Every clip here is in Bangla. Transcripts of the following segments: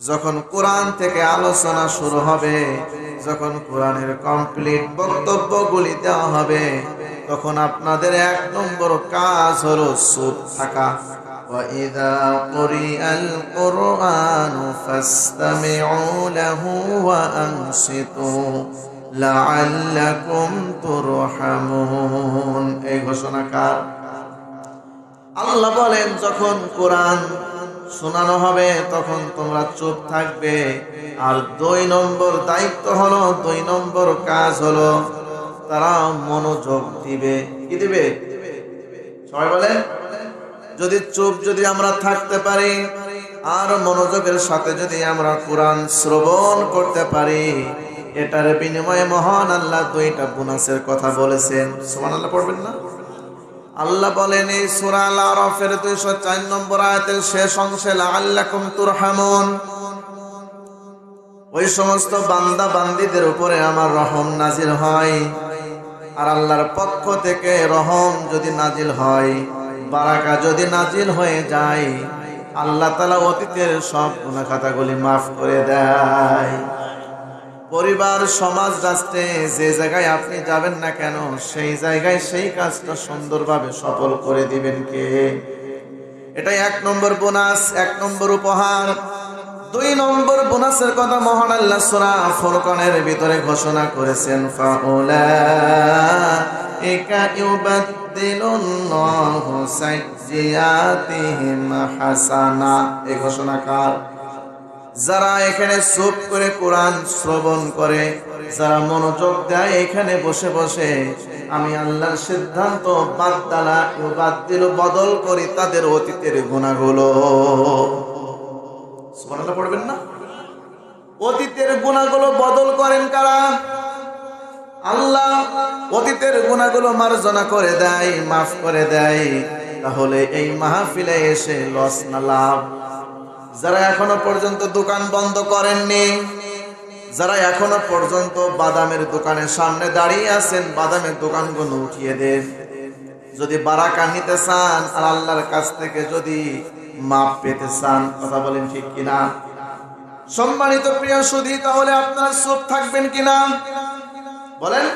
যখন কোরআন থেকে আলোচনা শুরু হবে, যখন কোরআনের কমপ্লিট বক্তব্যগুলি দেওয়া হবে, তখন আপনাদের এক নম্বর কাজ হলো চুপ থাকা। وَإِذَا قُرِئَ الْقُرْآنُ فَاسْتَمِعُوا لَهُ وَأَنصِتُوا لَعَلَّكُمْ تُرْحَمُونَ। এই ঘোষণা কার? আল্লাহ বলেন, যখন কোরআন শোনানো হবে তখন তোমরা চুপ থাকবে। আর 2 নম্বর দায়িত্ব হলো, 2 নম্বর কাজ হলো তারা মনোযোগ দিবে। কি দিবে? সবাই বলেন। যদি আমরা থাকতে পারি আর মনোযোগের সাথে যদি আমরা কোরআন শ্রবণ করতে পারি, এটার বিনিময়ে মহান আল্লাহ 2টা বোনাসের কথা বলেছেন। সুবহানাল্লাহ পড়বেন না? আল্লাহ বলেন এই সূরা আল আরাফের 204 নম্বর আয়াতের শেষ অংশে, লাআল্লাকুম তুরহামুন, ওই সমস্ত বান্দা বান্দীদের উপরে আমার রহম নাজিল হয়। আর আল্লাহর পক্ষ থেকে রহম যদি নাজিল হয়, বারাকা যদি নাজিল হয়ে যায়, আল্লাহ তাআলা অতীতের সব গুনাহ খাতাগুলি মাফ করে দেয়। পরিবার, সমাজ, রাষ্ট্রে যে জায়গায় আপনি যাবেন না কেন, সেই জায়গায় সেই কাজটা সুন্দরভাবে সফল করে দিবেন কে? এটাই 1 নম্বর বোনাস, 1 নম্বর উপহার। 2 নম্বর বোনাসের কথা মহান আল্লাহ সূরা ফুরকানের ভিতরে ঘোষণা করেছেন, ফাউলাইকা ইউবাদদিলুল্লাহু সাইয়্যাতিহিম হাসানা। এই ঘোষণা কার? যারা এখানে চুপ করে কোরআন শ্রবণ করে, যারা মনোযোগ দেয় এখানে বসে বসে, আমি আল্লাহর সিদ্ধান্ত বদল করি তাদের অতীতের গুনাহগুলো। সুবহানাল্লাহ পড়বেন না? অতীতের গুনাহগুলো বদল করেন কারা? আল্লাহ। অতীতের গুনাহগুলো মার্জনা করে দেয়, মাফ করে দেয়। তাহলে এই মাহফিলে এসে লস না লাভ? যারা এখনো পর্যন্ত দোকান বন্ধ করেননি, যারা এখনো পর্যন্ত বাদামের দোকানের সামনে দাঁড়িয়ে আছেন, বাদামের দোকানগুলো উঠিয়ে দেন। যদি বারাকা নিতে চান আর আল্লাহর কাছ থেকে যদি মাপ পেতে চান, কথা বলেন ঠিক কিনা? সম্মানিত প্রিয় সুধী, তাহলে আপনারা চুপ থাকবেন কিনা বলেন?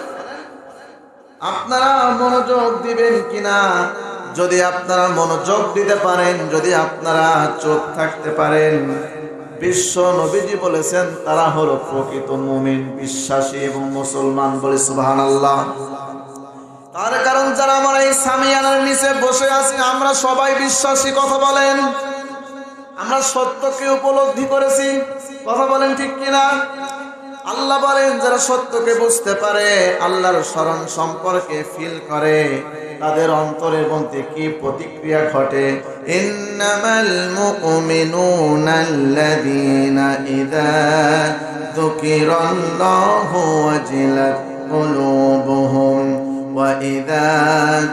আপনারা মনোযোগ দিবেন কিনা? যদি আপনারা মনোযোগ দিতে পারেন, যদি আপনারা চুপ থাকতে পারেন, বিশ্ব নবীজি বলেছেন তারা হলো প্রকৃত মুমিন, বিশ্বাসী এবং মুসলমান। বলে সুবহানাল্লাহ। তার কারণ যারা আমরা এই সামিয়ানার নিচে বসে আছি, আমরা সবাই বিশ্বাসী। কথা বলেন। আমরা সত্যকে উপলব্ধি করেছি। কথা বলেন ঠিক কিনা? আল্লাহ বলেন যারা সত্যকে বুঝতে পারে, আল্লাহর স্মরণ সম্পর্কে ফিল করে, তাদের অন্তরের মধ্যে কি প্রতিক্রিয়া ঘটে? ইন্নামাল মুমিনুনাল্লাযীনা ইযা যুকিরাল্লাহু ওয়াজিলাত কুলুবুহুম ওয়া ইযা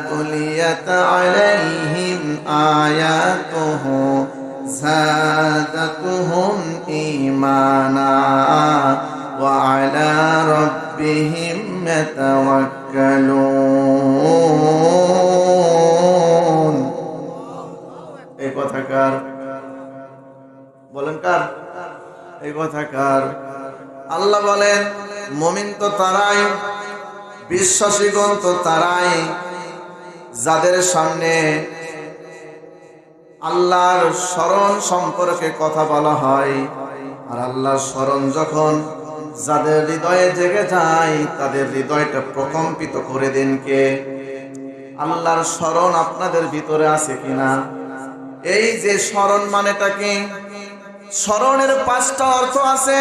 তুলিয়াত আলাইহিম আয়াতুহু যাদাতুহুম ঈমানা ওয়া আলা রাব্বিহিম ইয়াতাওয়াক্কালুন। এই কথা কার? বলেন কার? এই কথা কার? আল্লাহ বলেন মুমিন তো তারাই, বিশ্বাসীগণ তো তারাই, যাদের সামনে আল্লাহর স্মরণ সম্পর্কে কথা বলা হয়। আর আল্লাহর স্মরণ যখন যাদের হৃদয়ে জেগে যায়, তাদের হৃদয়টা প্রকম্পিত করে দেন কে? আল্লাহর স্মরণ আপনাদের ভিতরে আছে কিনা? এই যে স্মরণ মানেটা কি? স্মরণের 5টা অর্থ আছে।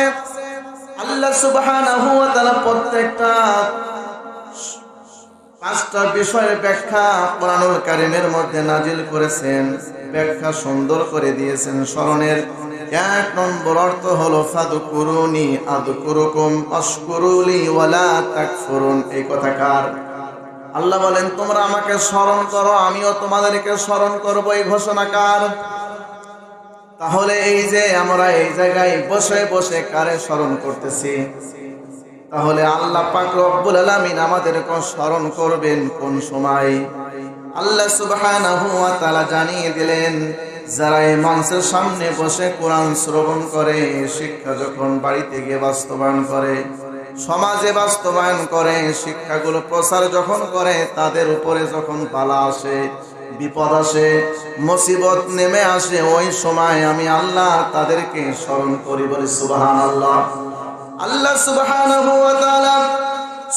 আল্লাহ সুবহানাহু ওয়া তাআলা প্রত্যেকটা 5টা বিষয়ের ব্যাখ্যা কোরআনুল কারীমের মধ্যে নাজিল করেছেন, ব্যাখ্যা সুন্দর করে দিয়েছেন। স্মরণের 1 নম্বর অর্থ হলো ফাদকুরুনি আযকুরুকুম আশকুরুলি ওয়ালা তাকফুরুন। এই কথা কার? আল্লাহ বলেন তোমরা আমাকে স্মরণ করো, আমিও তোমাদেরকে স্মরণ করব। এই ঘোষণা কার? তাহলে এই যে আমরা এই জায়গায় বসে বসে কারে স্মরণ করতেছি? তাহলে আল্লাহ পাক রব্বুল আলামিন আমাদেরকে স্মরণ করবেন কোন সময়? আল্লাহ সুবহানাহু ওয়া তাআলা জানিয়ে দিলেন যারা এই মঞ্চের সামনে বসে কোরআন শ্রবণ করে, শিক্ষা যখন বাড়িতে গিয়ে বাস্তবায়ন করে, সমাজে বাস্তবায়ন করে, শিক্ষাগুলো প্রচার যখন করে, তাদের উপরে যখন বালা আসে, বিপদ আসে, মুসিবত নেমে আসে, ওই সময় আমি আল্লাহ তাদেরকে স্মরণ করি, বলি সুবহানাল্লাহ। আল্লাহ সুবহানাহু ওয়া তাআলা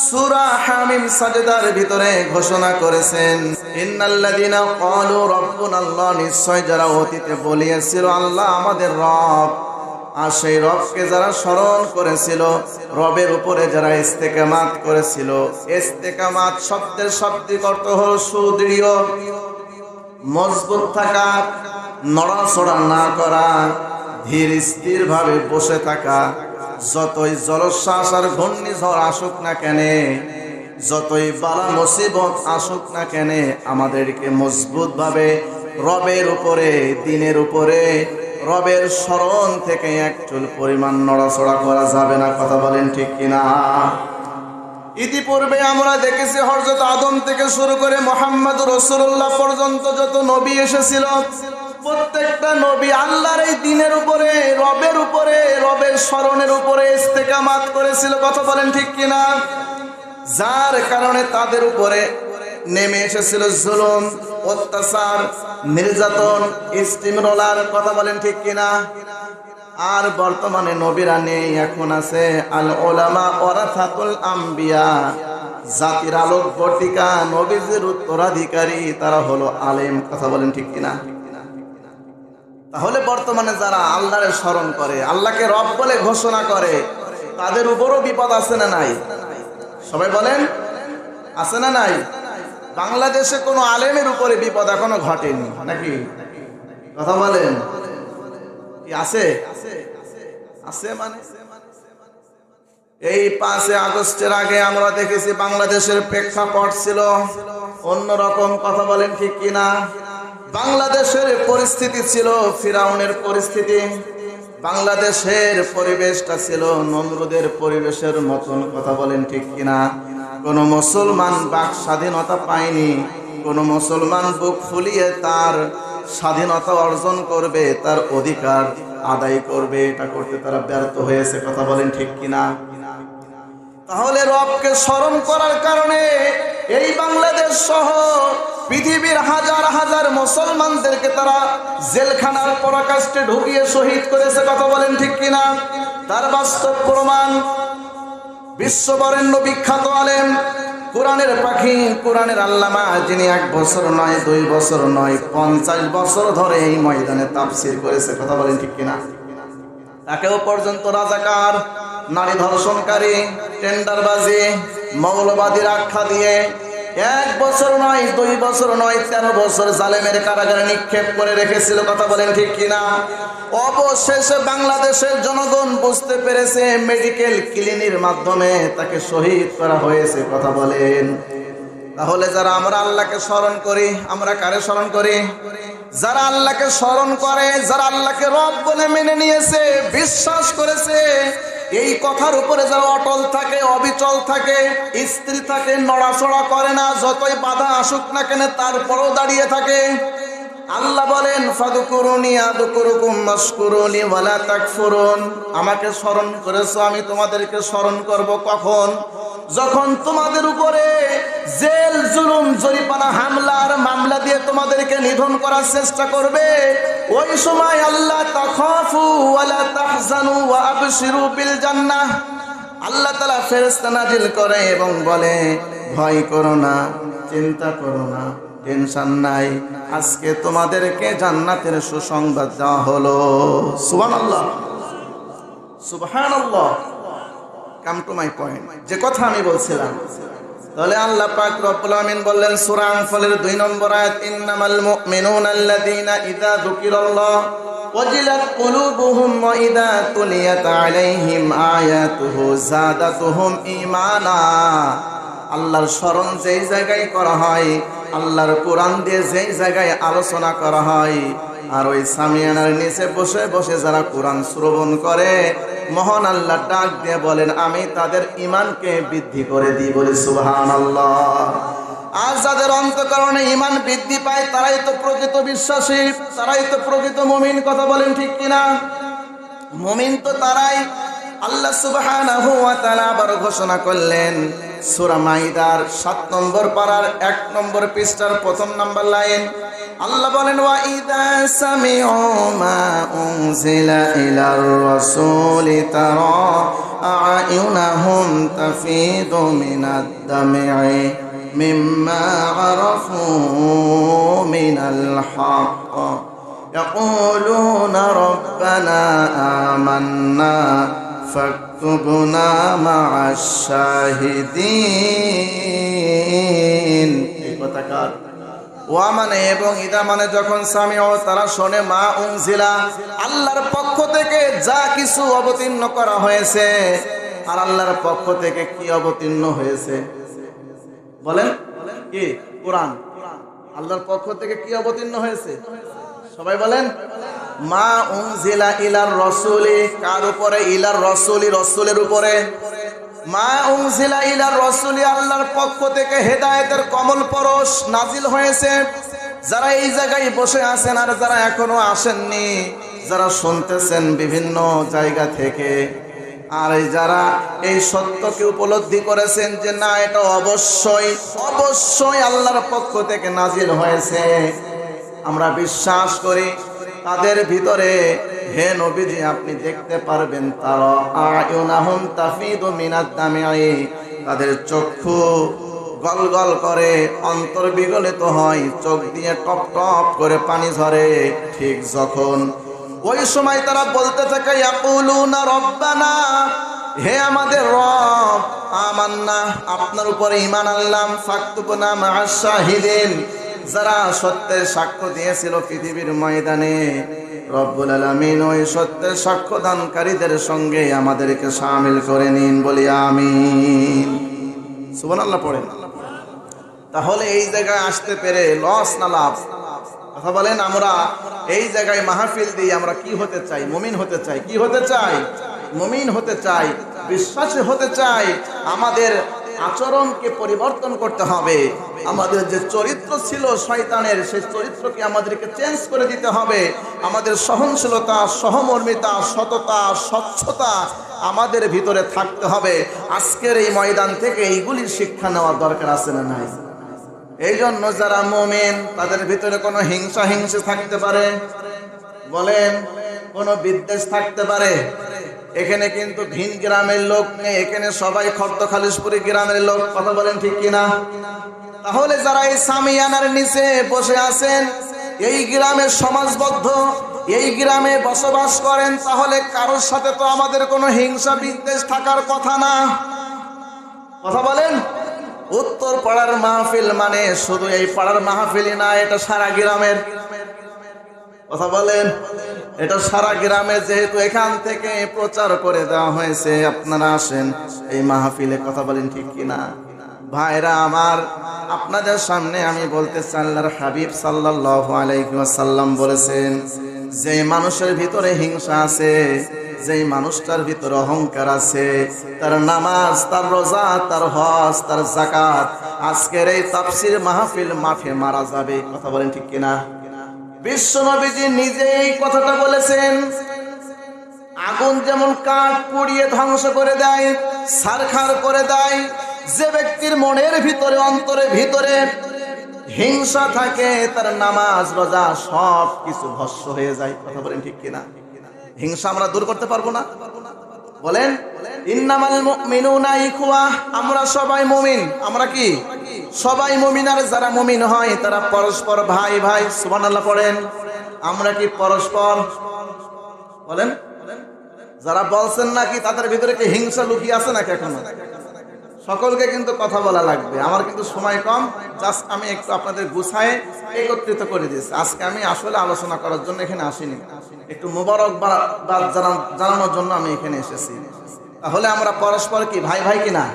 সূরা হামিম সাজদার ভিতরে ঘোষণা করেছেন, ইন্নাল্লাযীনা ক্বালু রাব্বুনাল্লাহ, নিশ্চয় যারা অতীতে বলিয়েছিল আল্লাহ আমাদের রব, আর সেই রবকে যারা স্মরণ করেছিল, রবের উপরে যারা ইস্তেকামাত করেছিল, ইস্তেকামাত শব্দের শাব্দিক অর্থ হল সুদৃঢ়, মজবুত থাকা, নড়াচড়া না করা, ধীর স্থির ভাবে বসে থাকা। যতই জলোচ্ছ্বাস আর ঘূর্ণিঝড় আসুক না কেন, যতই বালা মুসিবত আসুক না কেন, আমাদেরকে মজবুত ভাবে রবের উপরে, দিনের উপরে, রবের স্মরণ থেকে এক চুল পরিমাণ নড়াচড়া করা যাবে না। কথা বলেন ঠিক কিনা? ইতিপূর্বে আমরা দেখেছি হযরত আদম থেকে শুরু করে মুহাম্মদ রাসূলুল্লাহ পর্যন্ত যত নবী এসেছিল, প্রত্যেকটা নবী আল্লাহর এই দ্বীনের উপরে, রবের উপরে, রবের স্মরণের উপরে ইস্তেকামাত করেছিল। কথা বলেন ঠিক কিনা? যার কারণে তাদের উপরে নেমে এসেছিল জুলুম, অত্যাচার, নির্যাতন, স্টিমরোলার। কথা বলেন ঠিক কিনা? আর বর্তমানে নবীরা নেই, এখন আছে আল উলামা ওয়ারাসাতুল আম্বিয়া, জাতির আলোক বর্তিকা, নবীদের উত্তরাধিকারী, তারা হলো আলেম। কথা বলেন ঠিক কিনা? তাহলে বর্তমানে যারা আল্লাহরে স্মরণ করে, আল্লাহকে রব বলে ঘোষণা করে, তাদের উপরও বিপদ আছে না নাই? সবাই বলেন, আছে না নাই? বাংলাদেশে কোনো আলেমের উপরে বিপদ এখনো ঘটেনি নাকি? কথা বলেন, আছে? আছে মানে এই 5 আগস্টের আগে আমরা দেখেছি বাংলাদেশের প্রেক্ষাপট ছিল অন্যরকম। কথা বলেন ঠিক কিনা? বাংলাদেশের পরিস্থিতি ছিল ফিরাউনের পরিস্থিতি, বাংলাদেশের পরিবেশটা ছিল নমরুদের পরিবেশের মতন। কথা বলেন ঠিক কিনা? কোন মুসলমান বাক স্বাধীনতা পায়নি, কোন মুসলমান বুক ফুলিয়ে তার স্বাধীনতা অর্জন করবে, তার অধিকার আদায় করবে, এটা করতে তারা ব্যর্থ হয়েছে। কথা বলেন ঠিক কিনা? তাহলে রবকে স্মরণ করার কারণে এই বাংলাদেশ সহ পৃথিবীর হাজার হাজার মুসলমানদেরকে তারা জেলখানার পরাকাষ্ঠে ঢুকিয়ে শহীদ করেছে। কথা বলেন ঠিক কিনা? তার বাস্তব প্রমাণ বিশ্ববরেণ্য বিখ্যাত আলেম, কোরআনের পাখি, কোরআনের আল্লামা, যিনি 1 বছর নয়, 2 বছর নয়, 50 বছর ধরে এই ময়দানে তাফসীর করেছে। কথা বলেন ঠিক কিনা? তাকেও পর্যন্ত রাজাকার, নারী ধর্ষণকারী, টেন্ডারবাজি, মৌলবাদীর আখ্যা দিয়ে 1 বছর নয়, 2 বছর নয়, 13 বছর জালেমের কারাগারে নিক্ষেপ করে রেখেছিল। কথা বলেন ঠিক কিনা? অবশেষে বাংলাদেশের জনগণ বুঝতে পেরেছে, মেডিকেল ক্লিনিকের মাধ্যমে তাকে শহীদ করা হয়েছে। কথা বলেন। তাহলে যারা আমরা আল্লাহকে স্মরণ করি, আমরা কারে স্মরণ করি? যারা আল্লাহকে স্মরণ করে, যারা আল্লাহকে রব বলে মেনে নিয়েছে, বিশ্বাস করেছে, এই কথার উপরে যারা অটল থাকে, অবিচল থাকে, স্থির থাকে, নড়াচড়া করে না, যতই বাধা আসুক না কেন তারপরও দাঁড়িয়ে থাকে। আল্লাহ বলেন, ফাযকুরুনি আযকুরুকুম ওয়াশকুরুনি ওয়ালা তাকফুরুন। আমাকে স্মরণ করেছো, আমি তোমাদেরকে স্মরণ করব কখন? যখন তোমাদের উপরে জেল, জুলুম, জরিমানা, হামলা আর মামলা দিয়ে তোমাদেরকে নিধন করার চেষ্টা করবে, ওই সময় আল্লাহ তাখাফু ওয়ালা তাহজানু ওয়া আবশিরু বিল জান্নাহ, আল্লাহ তাআলা ফেরেশতা নাজিল করে এবং বলে, ভয় করো না, চিন্তা করো না, টেনশন নাই, আজকে তোমাদেরকে জান্নাতের সুসংবাদ দেওয়া হলো। সুবহানাল্লাহ, সুবহানাল্লাহ। কাম টু মাই পয়েন্ট, যে কথা আমি বলছিলাম। তাহলে আল্লাহ পাক রব্বুল আমিন বললেন সূরা আনফালের 2 নম্বর আয়াত, ইন্নামাল মুমিনুনা আল্লাযীনা ইযা যুকিরাল্লাহ ওয়াজিলাত কুলুবুহুম ওয়া ইযা তুলিয়াত আলাইহিম আয়াতুহু যাদাতুহুম ঈমানা। আল্লাহর স্মরণ যেই জায়গায় করা হয়, আল্লাহর কোরআন দিয়ে যেই জায়গায় আলোচনা করা হয়, আর ওই সামিয়ানার নিচে বসে বসে যারা কোরআন শ্রবণ করে, মহান আল্লাহ ডাক দিয়ে বলেন, আমি তাদের ঈমানকে বৃদ্ধি করে দিই। বলি সুবহানাল্লাহ। আর যাদের অন্তঃকরণে ঈমান বৃদ্ধি পায় তারাই তো প্রকৃত বিশ্বাসী, তারাই তো প্রকৃত মুমিন। কথা বলেন ঠিক কিনা? মুমিন তো তারাই। আল্লাহ সুবহানাহু ওয়া তাআলা আবার ঘোষণা করলেন সূরা মাইদার 7 নম্বর পারার 1 নম্বর পৃষ্ঠার 1 নম্বর লাইন। আল্লাহ বলেন ওয়া ইযা সামি'ু মা উনজিলা ইলার রাসূলি তারা আ'য়ুনাহুম তাফিদু মিনাদ দাম'i মিম্মা আরাফু মিনাল হক ইয়াকুলুনা রাব্বানা আমান্না ফাকতুবনা মা'আশ শাহিদিন। এই কথাকার ওয়া মানে এবং ইদা মানে যখন সামিউ তারা শোনে মা উনজিলা আল্লাহর পক্ষ থেকে যা কিছু অবতীর্ণ করা হয়েছে। আর আল্লাহর পক্ষ থেকে কি অবতীর্ণ হয়েছে বলেন? কি? কোরআন। আল্লাহর পক্ষ থেকে কি অবতীর্ণ হয়েছে? সবাই বলেন মা উনজিলা ইলার রাসূলি। কার উপরে? ইলার রাসূলি, রাসূলের উপরে। মা উনজিলা ইলার রাসূলি আল্লাহর পক্ষ থেকে হেদায়েতের কমল পরশ নাজিল হয়েছে। যারা এই জায়গায় বসে আছেন আর যারা এখনো আসেননি, যারা শুনতেছেন বিভিন্ন জায়গা থেকে, আর যারা এই সত্যকে উপলব্ধি করেছেন যে না এটা অবশ্যই অবশ্যই আল্লাহর পক্ষ থেকে নাজিল হয়েছে, আমরা বিশ্বাস করি তাদের ভিতরে হে নবীজি আপনি দেখতে পারবেন তারা আয়ুনাহুম তাফিদু মিনাদ দাম'i, তাদের চক্ষু গলগল করে, অন্তর বিগলিত হয়, চোখ দিয়ে টপ টপ করে পানি ঝরে। ঠিক যখন ওই সময় তারা বলতে থাকে ইয়াকুলুনা রব্বানা, হে আমাদের রব, আমান্না আপনার উপরে ঈমান আনলাম, ফাকতুবনা মা'আশ শাহিদিন যারা সত্যের সাক্ষ্য দিয়েছিল পৃথিবীর ময়দানে, রব্বুল আলামিন ওই সত্যের সাক্ষ্যদানকারীদের সঙ্গে আমাদেরকে শামিল করে নিন, বলি আমিন। সুবহানাল্লাহ পড়েন। তাহলে এই জায়গায় আসতে পেরে লস না লাভ? কথা বলেন। আমরা এই জায়গায় মাহফিল দিয়ে আমরা কি হতে চাই? মুমিন হতে চাই। কি হতে চাই? মুমিন হতে চাই, বিশ্বাসী হতে চাই। আমাদের আচরণকে পরিবর্তন করতে হবে। আমাদের যে চরিত্র ছিল শয়তানের, সেই চরিত্রকে আমাদেরকে চেঞ্জ করে দিতে হবে। আমাদের সহনশীলতা, সহমর্মিতা, সততা, স্বচ্ছতা আমাদের ভিতরে থাকতে হবে। আজকের এই ময়দান থেকে এইগুলির শিক্ষা নেওয়ার দরকার আছে না নাই? এই জন্য যারা মুমিন তাদের ভিতরে কোনো হিংসা হিংসি থাকতে পারে, বলেন কোনো বিদ্বেষ থাকতে পারে। এখানে কিন্তু ভিন গ্রামের লোক নেই, এখানে সবাই খর্দ খালিশপুরি গ্রামের লোক। কথা বলেন ঠিক কিনা? তাহলে যারা এই সামিয়ানার নিচে বসে আছেন, এই গ্রামের সমাজবদ্ধ, এই গ্রামে বসবাস করেন, তাহলে কারোর সাথে তো আমাদের কোনো হিংসা বিদ্বেষ থাকার কথা না। কথা বলেন। উত্তর পাড়ার মাহফিল মানে শুধু এই পাড়ার মাহফিলই না, এটা সারা গ্রামের। কথা বলেন। এটা সারা গ্রামে, যেহেতু এখান থেকে প্রচার করে দেওয়া হয়েছে আপনারা আসেন এই মাহফিলে। কথা বলেন ঠিক কিনা? ভাইরা আমার, আপনাদের সামনে আমি বলতে চাই আল্লাহর হাবিব সাল্লাল্লাহু আলাইহি ওয়াসাল্লাম বলেছেন, যে মানুষের ভিতরে হিংসা আছে, যেই মানুষটার ভিতরে অহংকার আছে, তার নামাজ, তার রোজা, তার হজ, তার যাকাত আজকের এই তাফসীর মাহফিল মাঠে মারা যাবে। কথা বলেন ঠিক কিনা? বিশ্ব নবীজি নিজে এই কথাটা বলেছেন। আগুন যেমন কাঠ পুড়িয়ে ধ্বংস করে দেয়, ছারখার করে দেয়, যে ব্যক্তির মনের ভিতরে, অন্তরের ভিতরে হিংসা থাকে, তার নামাজ রোজা সব কিছু ভস্ম হয়ে যায়। কথা বলেন ঠিক কিনা? হিংসা আমরা দূর করতে পারবো না? বলেন ইন্নামাল মুমিনুনা ইখওয়া, আমরা সবাই মুমিন। আমরা কি? সবাই মুমিন। আর যারা মুমিন হয় তারা পরস্পর ভাই ভাই। সুবহানাল্লাহ পড়েন। আমরা কি পরস্পর? বলেন। যারা বলছেন নাকি তাদের ভিতরে কি হিংসা লুকিয়ে আছে নাকি এখনো? সকলকে কিন্তু কথা বলা লাগবে। আমার কিন্তু সময় কম, জাস্ট আমি একটু আপনাদের গুছায়ে একত্রিত করে দিয়েছি। আজকে আমি আসলে আলোচনা করার জন্য এখানে আসিনি, একটু মুবারকবাদ জানানোর জন্য আমি এখানে এসেছি। তাহলে আমরা পরস্পর কি ভাই ভাই কিনা?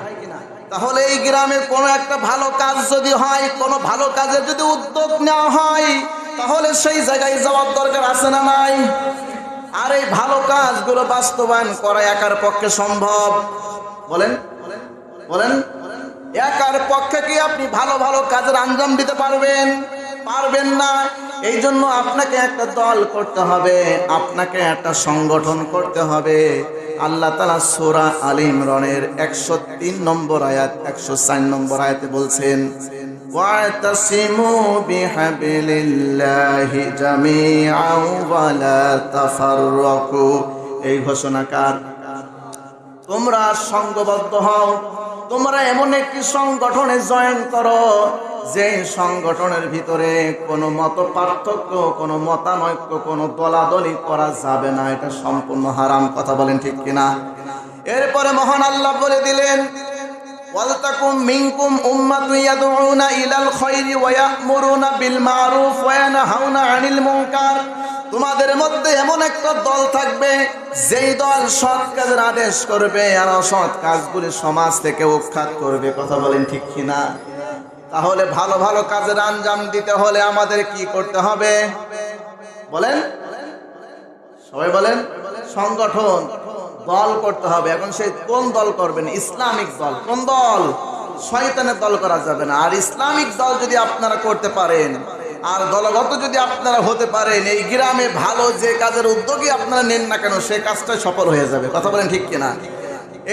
তাহলে এই গ্রামের কোনো একটা ভালো কাজ যদি হয়, কোনো ভালো কাজের যদি উদ্যোগ নেওয়া হয়, তাহলে সেই জায়গায় যাওয়ার দরকার আছে না নাই? আর এই ভালো কাজগুলো বাস্তবায়ন করা একার পক্ষে সম্ভব? বলেন বলেন। একার পক্ষে কি আপনি ভালো ভালো কাজের আঞ্জাম দিতে পারবেন? পারবেন না। এই জন্য আপনাকে একটা দল করতে হবে, আপনাকে একটা সংগঠন করতে হবে। আল্লাহ তাআলা সূরা আলে ইমরানের 103 নম্বর আয়াত 104 নম্বর আয়াতে বলছেন, ওয়াতাসিমু বিহাবিলিল্লাহি জামিআন ওয়া লা তাফাররাকু। এই ঘোষণাকার, তোমরা সংঘবদ্ধ হও, তোমরা এমন একটি সংগঠনে জয়েন করো যে সংগঠনের ভিতরে কোনো মত পার্থক্য, কোনো মতানৈক্য, কোনো দলাদলি করা যাবে না। এটা সম্পূর্ণ হারাম। কথা বলেন ঠিক কিনা? এরপরে মহান আল্লাহ বলে দিলেন, ওয়ালতাকুম মিনকুম উম্মাতুন ইয়াদউনা ইলাল খায়রি ওয়া ইয়া'মুরুনা বিল মা'রুফ ওয়া ইয়ানহাউনা আনিল মুনকার। তোমাদের মধ্যে এমন একটা দল থাকবে যেই দল সৎ কাজের আদেশ করবে আর অসৎ কাজগুলি সমাজ থেকে উৎখাত করবে। কথা বলেন ঠিক কিনা? তাহলে ভালো ভালো কাজের আঞ্জাম দিতে হলে আমাদের কি করতে হবে বলেন? সবাই বলেন। সংগঠন, দল করতে হবে। এখন সেই কোন দল করবেন? ইসলামিক দল। কোন দল? শয়তানের দল করা যাবে না। আর ইসলামিক দল যদি আপনারা করতে পারেন আর দলগত যদি আপনারা হতে পারেন, এই গ্রামে ভালো যে কাজের উদ্যোগী আপনারা নেন না কেন সে কাজটা সফল হয়ে যাবে। কথা বলেন ঠিক কিনা?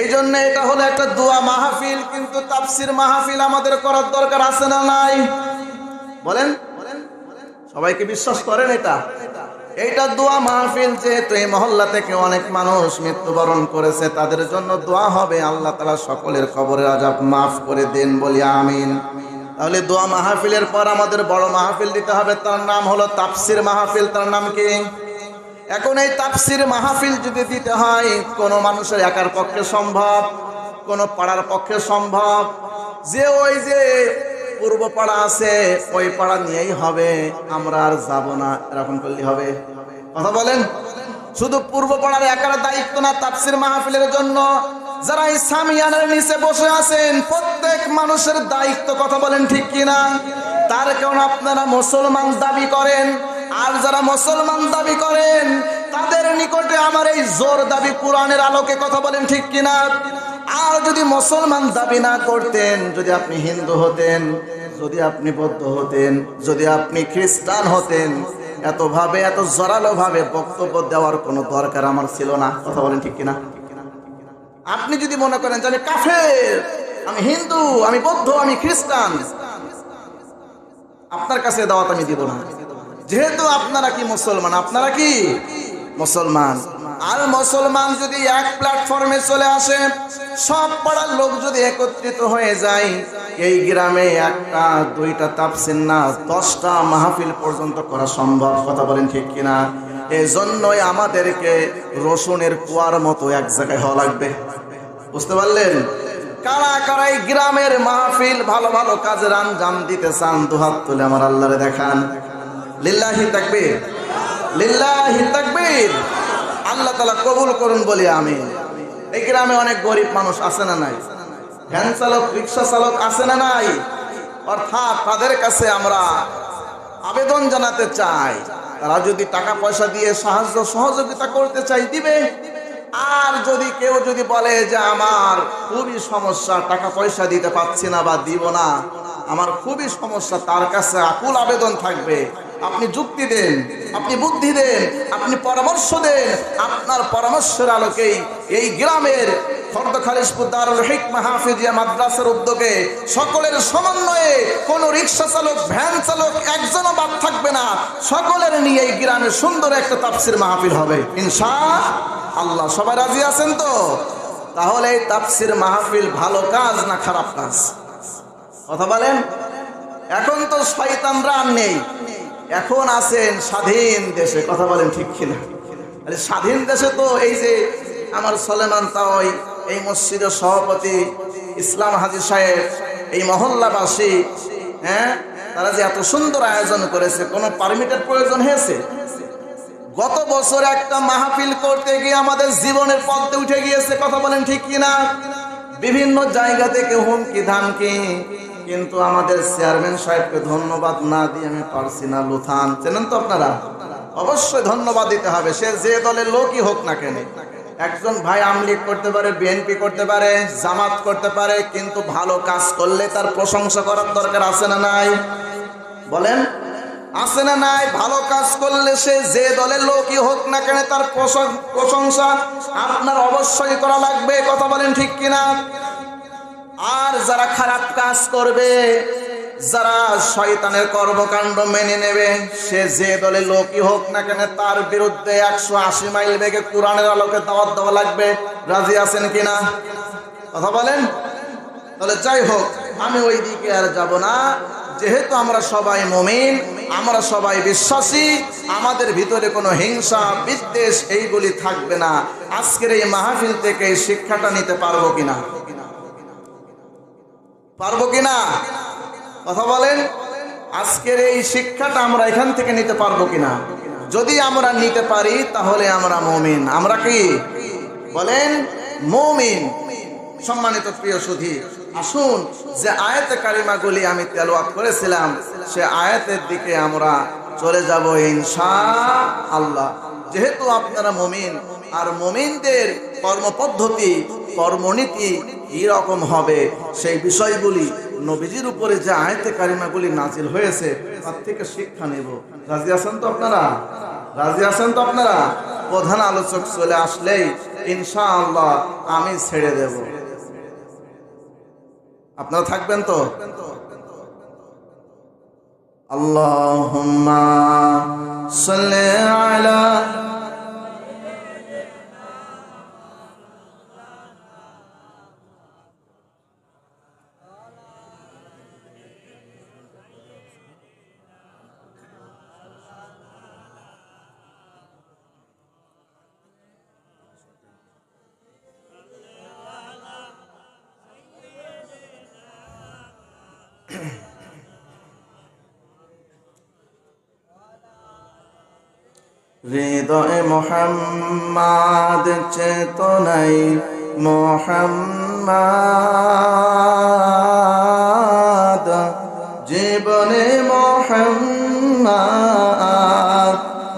এই জন্য এটা হলো একটা দোয়া মাহফিল, কিন্তু তাফসীর মাহফিল আমাদের করার দরকার আছে না নাই বলেন? সবাইকে বিশ্বাস করেন এটা? এইটা দোয়া মাহফিল। যেহেতু এই মহল্লা থেকে অনেক মানুষ মৃত্যুবরণ করেছে, তাদের জন্য দোয়া হবে, আল্লাহ তাআলা সকলের কবরের আযাব মাফ করে দেন, বলি আমিন। তাহলে দোয়া মাহফিলের পর আমাদের বড় মাহফিল দিতে হবে, তার নাম হলো তাফসীর মাহফিল। তার নাম কি? এখন এই তাফসীর মাহফিল যদি দিতে হয়, কোনো মানুষের একার পক্ষে সম্ভব, কোনো পাড়ার পক্ষে সম্ভব, যে ওই যে পূর্ব পাড়া আছে ওই পাড়া নিয়েই হবে, আমরা আর যাব না, এরকম করলে হবে? কথা বলেন। শুধু পূর্ব পাড়ার একার দায়িত্ব না তাফসীর মাহফিলের জন্য, যারা এই সামিয়ানের নিচে বসে আছেন প্রত্যেক মানুষের দায়িত্ব। কথা বলেন ঠিক কিনা? তার কারণ আপনারা মুসলমান দাবি করেন, আর যারা মুসলমান দাবি করেন তাদের নিকটে আমার এই জোর দাবি কোরআনের আলোকে। কথা বলেন ঠিক কিনা? আর যদি মুসলমান দাবি না করতেন, যদি আপনি হিন্দু হতেন, যদি আপনি বৌদ্ধ হতেন, যদি আপনি খ্রিস্টান হতেন, এতভাবে এত জোরালো ভাবে বক্তব্য দেওয়ার কোনো দরকার আমার ছিল না। কথা বলেন ঠিক কিনা? আপনি যদি মনে করেন যে আমি কাফের, আমি হিন্দু, আমি বৌদ্ধ, আমি খ্রিস্টান, আপনার কাছে দাওয়াত আমি দিব না। যেহেতু আপনারা কি মুসলমান, আপনারা কি মুসলমান। আর মুসলমান যদি এক প্ল্যাটফর্মে চলে আসে, সব পাড়ার লোক যদি একত্রিত হয়ে যায়, এই গ্রামে একটা দুইটা তাফসীর না 10টা মাহফিল পর্যন্ত করা সম্ভব। কথা বলেন ঠিক কিনা? এই জন্যই আমাদেরকে রসুনের কুয়ার মতো এক জায়গায় হওয়া লাগবে। বুঝতে পারলেন? কারা কারা এই গ্রামের মাহফিল ভালো ভালো কাজের আঞ্জাম দিতে চান দুহাত তুলে আমার আল্লাহরে দেখান। লিল্লাহি তাকবীর, লিল্লাহি তাকবীর। আল্লাহ তাআলা কবুল করুন, বলি আমিন। এই গ্রামে অনেক গরিব মানুষ আছে না নাই? ভ্যান চালক, রিক্সা চালক আছে না নাই? অর্থাৎ তাদের কাছে আমরা আবেদন জানাতে চাই, তারা যদি টাকা পয়সা দিয়ে সাহায্য সহযোগিতা করতে চাই দিবে। আর যদি কেউ যদি বলে যে আমার খুবই সমস্যা, টাকা পয়সা দিতে পারছি না বা দিব না, আমার খুবই সমস্যা, তার কাছে আকুল আবেদন থাকবে, আপনি যুক্তি দেন, আপনি বুদ্ধি দেন, আপনি পরামর্শ দেন। আপনার পরামর্শের আলোকেই এই গ্রামের ফরদ খালিশপুর দারুল হিকমা হাফিজিয়া মাদ্রাসার উদ্যোগে সকলের সমন্বয়ে কোন রিক্সা চালক, ভ্যান চালক একজনও বাদ থাকবে না। সকলের নিয়ে এই গ্রামে সুন্দর একটা তাফসীর মাহফিল হবে ইনশাআল্লাহ। সবাই রাজি আছেন তো? তাহলে এই তাফসীর মাহফিল ভালো কাজ না খারাপ কাজ? কথা বলেন। এখন তো শয়তানরা আর নেই, এখন আছেন স্বাধীন দেশে। কথা বলেন ঠিক কিনা? আরে স্বাধীন দেশে তো এই যে আমার সলেমান তাওই, এই মসজিদের সভাপতি ইসলাম হাজী সাহেব, এই মহল্লাবাসী, হ্যাঁ, তারা যে এত সুন্দর আয়োজন করেছে, কোনো পারমিটের প্রয়োজন হয়েছে? গত বছর একটা মাহফিল করতে গিয়ে আমাদের জীবনের পথে উঠে গিয়েছে। কথা বলেন ঠিক কিনা? বিভিন্ন জায়গা থেকে হুমকি ধামকি, কিন্তু আমাদের চেয়ারম্যান সাহেবকে ধন্যবাদ না দিয়ে আমি পারছি না। লুথান চেনেন তো আপনারা? অবশ্যই ধন্যবাদ দিতে হবে, সে যে দলের লোকই হোক না কেন। একজন ভাই আমলিগ করতে পারে, বিএনপি করতে পারে, জামাত করতে পারে, কিন্তু ভালো কাজ করলে তার প্রশংসা করার দরকার আছে না নাই? বলেন, আছে না নাই? ভালো কাজ করলে সে যে দলের লোকই হোক না কেন তার প্রশংসা আপনার অবশ্যই করা লাগবে। কথা বলেন ঠিক কিনা? আর যারা খারাপ কাজ করবে, যারা শয়তানের কর্মকাণ্ড মেনে নেবে, সে যে দলের লোকই হোক না কেন তার বিরুদ্ধে 180 মাইল বেগে কোরআনের আলোকে দাওয়াত দেওয়া লাগবে। রাজি আছেন কিনা? কথা বলেন। তাহলে যাই হোক, আমি ওই দিকে আর যাব না। যেহেতু আমরা সবাই মুমিন, আমরা সবাই বিশ্বাসী, আমাদের ভিতরে কোনো হিংসা বিদ্বেষ এইগুলি থাকবে না। আজকের এই মাহফিল থেকে এই শিক্ষাটা নিতে পারবো কিনা? পারবো কিনা? কথা বলেন। আজকের এই শিক্ষাটা আমরা এখান থেকে নিতে পারবো কিনা? যদি আমরা নিতে পারি তাহলে আমরা মুমিন। আমরা কি বলেন? মুমিন। সম্মানিত প্রিয় সুধী, আসুন যে আয়াতে কারিমাগুলি আমি তেলাওয়াত করেছিলাম সে আয়াতের দিকে আমরা চলে যাব ইনশাআল্লাহ। যেহেতু আপনারা মুমিন, আর মুমিনদের কর্মপদ্ধতি, কর্মনীতি কি রকম হবে সেই বিষয়গুলি নবীজির উপরে যে আয়াতে কারিমাগুলি নাজিল হয়েছে তার থেকে শিক্ষা নেব। রাজি আছেন তো আপনারা? রাজি আছেন তো আপনারা? প্রধান আলোচক চলে আসলেই ইনশাআল্লাহ আমি ছেড়ে দেব। আপনারা থাকবেন তো? আল্লাহুম্মা সাল্লি আলা হৃদয় মোহাম্মদ চেতনাই মোহাম্মদ, জীবনে মোহাম্মদ,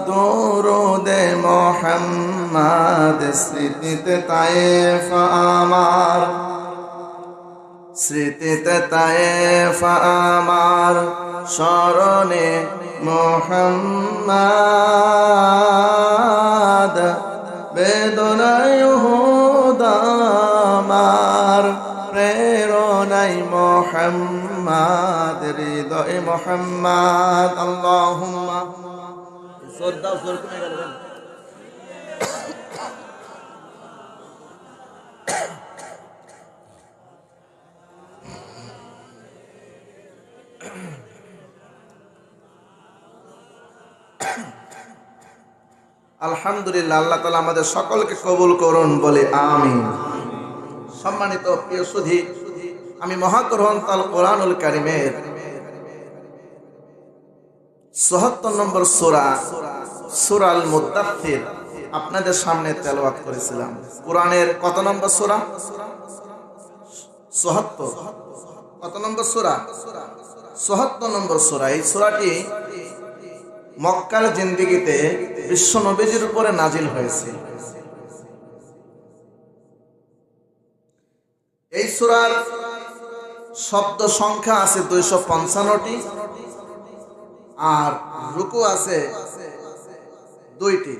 দরুদে মোহাম্মদ, স্মৃতিতে তায়েফ আমার, স্মৃতিতে তায়েফ আমার, স্মরণে মোহাম্মদ, বেদনায় উহুদ আমার, প্রেরণায় মোহাম্মদ, হৃদয়ে মোহাম্মদ। আল্লাহুম্মা জোরদা জোর কমে গেল। আলহামদুলিল্লাহ, আল্লাহ তাআলা আমাদের সকলকে কবুল করুন, বলে আমিন। সম্মানিত প্রিয় সুধী, আমি মহাগ্রন্থ আল কোরআনুল কারীমের ৭৪ নম্বর সূরা, সূরা আল মুদ্দাথির আপনাদের সামনে তেলাওয়াত করেছিলাম। কোরআনের কত নম্বর সূরা? ৭৪। কত নম্বর সূরা? ৭৪ নম্বর সূরা। এই সূরাটি মক্কার জিন্দেগিতে বিশ্ব নবীজির উপরে নাজিল হয়েছে। এই সূরার শব্দ সংখ্যা আছে 255টি, আর রুকু আছে 2টি।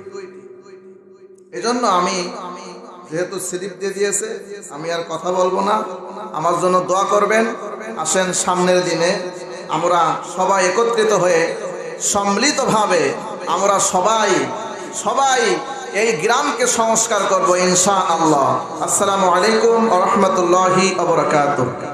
এজন্য আমি, যেহেতু স্লিপ দিয়ে দিয়েছে, আমি আর কথা বলবো না। আমার জন্য দোয়া করবেন। আসেন সামনের দিনে আমরা সবাই একত্রিত হয়ে সম্মিলিতভাবে আমরা সবাই এই গ্রামকে সংস্কার করব ইনশাআল্লাহ। আসসালামু আলাইকুম ওয়া রাহমাতুল্লাহি ওয়া বারাকাতুহু।